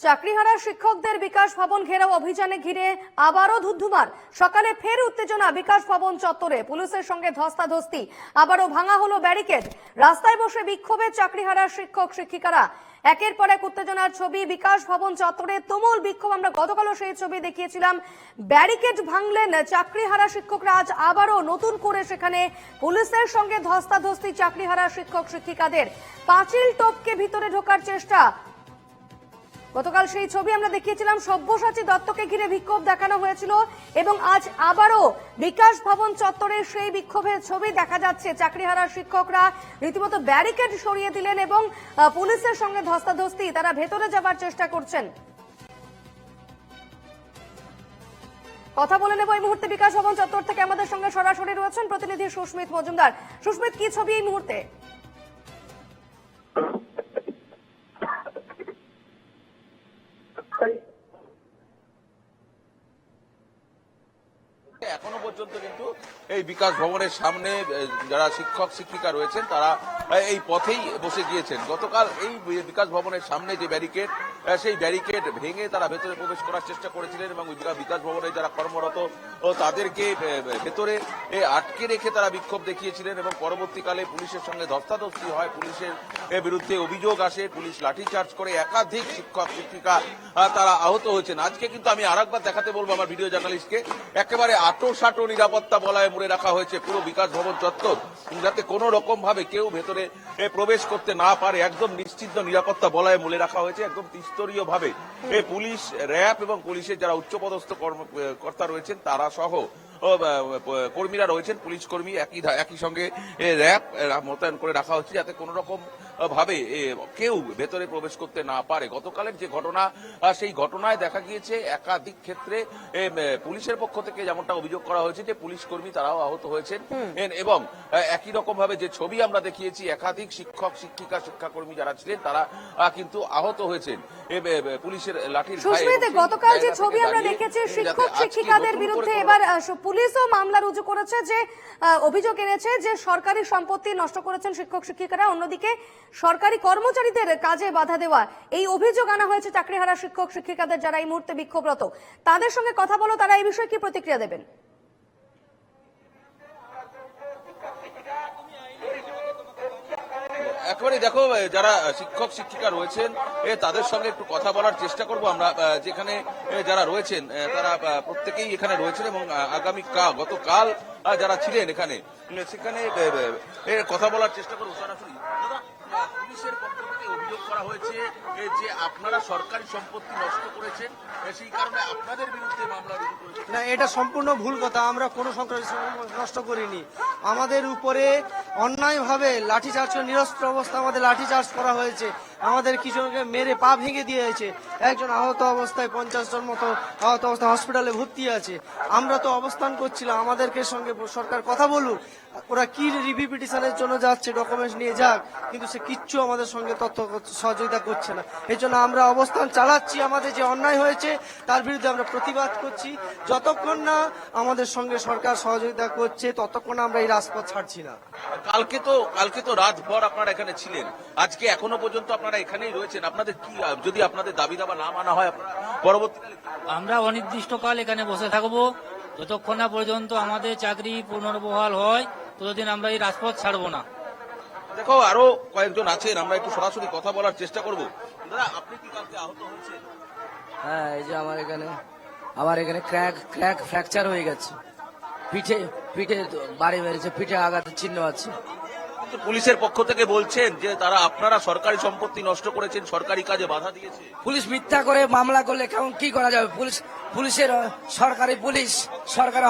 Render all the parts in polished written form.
চাকরিহারা শিক্ষকদের বিকাশ ভবন ঘেরাও অভিযানে ঘিরে আবারও ধুন্ধুমার। সকালে ফের উত্তেজনা বিকাশ ভবন চত্বরে, পুলিশের সঙ্গে ধস্তাধস্তি, আবারও ভাঙা হলো ব্যারিকেড। রাস্তায় বসে বিক্ষোভে চাকরিহারা শিক্ষক শিক্ষিকারা। একের পর এক উত্তেজনার ছবি বিকাশ ভবন চত্বরে, তুমুল বিক্ষোভ। আমরা গতকালও সেই ছবি দেখিয়েছিলাম। ব্যারিকেড ভাঙলেন চাকরিহারা শিক্ষকরা। আজ আবারও নতুন করে সেখানে পুলিশের সঙ্গে ধস্তাধস্তি চাকরিহারা শিক্ষক শিক্ষিকাদের। পাঁচিল টপকে ভিতরে ঢোকার চেষ্টা। গতকাল সেই ছবি আমরা দেখিয়েছিলাম। সব্যসাচী দত্তকে ঘিরে বিক্ষোভ দেখানো হয়েছিল এবং আজ আবারও বিকাশ ভবন চত্বরে সেই বিক্ষোভের ছবি দেখা যাচ্ছে। চাকরিহারা শিক্ষকরা রীতিমতো ব্যারিকেড সরিয়ে দিলেন এবং পুলিশের সঙ্গে ধস্তাধস্তি, তারা ভেতরে যাবার চেষ্টা করছেন। কথা বলে নেব এই মুহূর্তে বিকাশ ভবন চত্বর থেকে। আমাদের সঙ্গে সরাসরি রয়েছেন প্রতিনিধি সুস্মিত মজুমদার। সুস্মিত, কি ছবি এই মুহূর্তে? এখনো পর্যন্ত কিন্তু এই বিকাশ ভবনের সামনে যারা শিক্ষক শিক্ষিকা রয়েছেন তারা এই পথেই বসে গিয়েছেন। গতকাল এই বিকাশ ভবনের সামনে যে ব্যারিকেড, সেই ব্যারিকেড ভেঙে তারা ভেতরে প্রবেশ করার চেষ্টা করেছিলেন এবং বিকাশ ভবনে যারা কর্মরত তাদেরকে ভেতরে আটকে রেখে তারা বিক্ষোভ দেখিয়েছিলেন এবং পরবর্তীকালে পুলিশের সঙ্গে ধস্তাধস্তি হয়, পুলিশের বিরুদ্ধে অভিযোগ আসে, পুলিশ লাঠিচার্জ করে, একাধিক শিক্ষক শিক্ষিকা তারা আহত হয়েছেন। আজকে কিন্তু আমি আরেকবার দেখাতে বলবো আমার ভিডিও জার্নালিস্টকে, একেবারে আঁটো নিরাপত্তা বলায় মুড়ে রাখা হয়েছে পুরো বিকাশ ভবন চত্বর, যাতে কোনো রকম ভাবে কেউ ভেতরে প্রবেশ করতে না পারে। একদম নিশ্চিন্ত নিরাপত্তা বলায় মুড়ে রাখা হয়েছে। একদম ত্রিস্তরীয় ভাবে পুলিশ, র্যাব এবং পুলিশের যারা উচ্চপদস্থ কর্মকর্তা রয়েছেন তারা সহ কর্মীরা রয়েছেন, পুলিশ কর্মী একই সঙ্গে র্যাব মোতায়েন করে রাখা হচ্ছে, যাতে কোন রকম ভাবে কেউ ভেতরে প্রবেশ করতে না পারে। গতকালের যে ঘটনা, সেই ঘটনায় দেখা গিয়েছে একাধিক ক্ষেত্রে পুলিশের পক্ষ থেকে যেমনটা অভিযোগ করা হয়েছে যে পুলিশ কর্মী তারাও আহত হয়েছেন এবং একই রকম ভাবে যে ছবি আমরা দেখিয়েছি, একাধিক শিক্ষক শিক্ষিকা শিক্ষাকর্মী যারা ছিলেন তারা কিন্তু আহত হয়েছেন পুলিশের লাঠির ঘায়ে। গতকাল যে ছবি আমরা দেখেছি শিক্ষক শিক্ষিকাদের বিরুদ্ধে, এবার পুলিশও মামলা রুজু করেছে, যে অভিযোগ এনেছে যে সরকারি সম্পত্তি নষ্ট করেছেন শিক্ষক শিক্ষিকারা, অন্যদিকে সরকারি কর্মচারীদের কাজে বাধা দেওয়া, এই অভিযোগ আনা হয়েছে চাকরিহারা শিক্ষক শিক্ষিকাদের যারা এই মুহূর্তে বিক্ষোভরত। তাদের সঙ্গে কথা বলো, তারা এই বিষয়ে কি প্রতিক্রিয়া দেবেন? একেবারে দেখো, যারা শিক্ষক শিক্ষিকা রয়েছেন তাদের সঙ্গে একটু কথা বলার চেষ্টা করব আমরা। যেখানে যারা রয়েছেন তারা প্রত্যেকেই এখানে রয়েছেন এবং গতকাল যারা ছিলেন এখানে, সেখানে কথা বলার চেষ্টা করবো সরাসরি। পুলিশের পক্ষ থেকে অভিযোগ করা হয়েছে যে আপনারা সরকারি সম্পত্তি নষ্ট করেছেন, সেই কারণে আপনাদের বিরুদ্ধে মামলা রুজু করেছেন। না, এটা সম্পূর্ণ ভুল কথা। আমরা কোনো সরকারি নষ্ট করিনি। আমাদের উপরে অন্যায়ভাবে লাঠিচার্জ, নিরস্ত্র অবস্থা আমাদের লাঠিচার্জ করা হয়েছে। আমাদের কিছুজনকে মেরে পা ভেঙে দিয়েছে। একজন আহত অবস্থায়, 50 জন মতো আহত অবস্থায় হসপিটালে ভর্তি আছে। আমরা তো অবস্থান করছিলাম, আমাদেরকে সঙ্গে সরকার কথা বলুক, ওরা কি রিভিউ পিটিশনের জন্য যাচ্ছে, ডকুমেন্টস নিয়ে যাক, কিন্তু সে কিচ্ছু আমাদের সঙ্গে তথ্য সহযোগিতা করছে না। এই জন্য আমরা অবস্থান চালাচ্ছি। আমাদের যে অন্যায় হয়েছে তার বিরুদ্ধে আমরা প্রতিবাদ করছি। যতক্ষণ না আমাদের সঙ্গে সরকার সহযোগিতা করছে ততক্ষণ আমরা এই রাজপথ ছাড়ছি না। কালকে তো রাতভর আপনারা এখানে ছিলেন, আজকে এখনো পর্যন্ত আপনারা এখানেই রয়েছেন। আপনাদের কি, যদি আপনাদের দাবি দাবা না মানা হয়, আপনারা পরবর্তীকালে? আমরা অনির্দিষ্টকাল এখানে বসে থাকবো যতক্ষণ না পর্যন্ত আমাদের চাকরি পুনর্বহাল হয়, ততদিন আমরা এই রাজপথ ছাড়বো না। দেখো, আরো কয়েকজন আছেন, আমরা একটু সরাসরি কথা বলার চেষ্টা করব। দাদা, আপনি কি কালকে আহত হয়েছেন? হ্যাঁ, এই যে আমার এখানে ক্র্যাক ফ্র্যাকচার হয়ে গেছে। পিঠে বাড়ি মেরেছে, পিঠে আঘাতের চিহ্ন আছে। কিন্তু পুলিশের পক্ষ থেকে বলছেন যে তারা আপনারা সরকারি সম্পত্তি নষ্ট করেছেন, সরকারি কাজে বাধা দিয়েছে। পুলিশ মিথ্যা করে মামলা করলে কেমন কি করা যাবে? পুলিশের সরকারি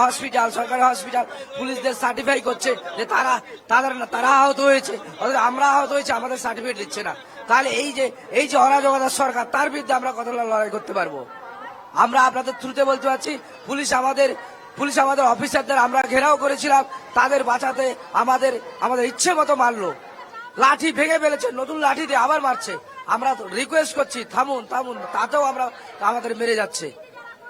হসপিটাল পুলিশদের সার্টিফাই করছে যে তারা আহত হয়েছে, আমরা আহত হয়েছে, আমাদের সার্টিফিকেট দিচ্ছে না। তাহলে এই যে অরাজকতার সরকার, তার বিরুদ্ধে আমরা কত লড়াই করতে পারবো? আমরা আপনাদের থ্রুতে বলতে পারছি, পুলিশ আমাদের অফিসারদের আমরা ঘেরাও করেছিলাম, তাদের বাঁচাতে আমাদের ইচ্ছে মতো মারলো, লাঠি ভেঙে ফেলেছে, নতুন লাঠি দিয়ে আবার মারছে। আমরা রিকোয়েস্ট করছি থামুন, তাতেও আমাদের মেরে যাচ্ছে।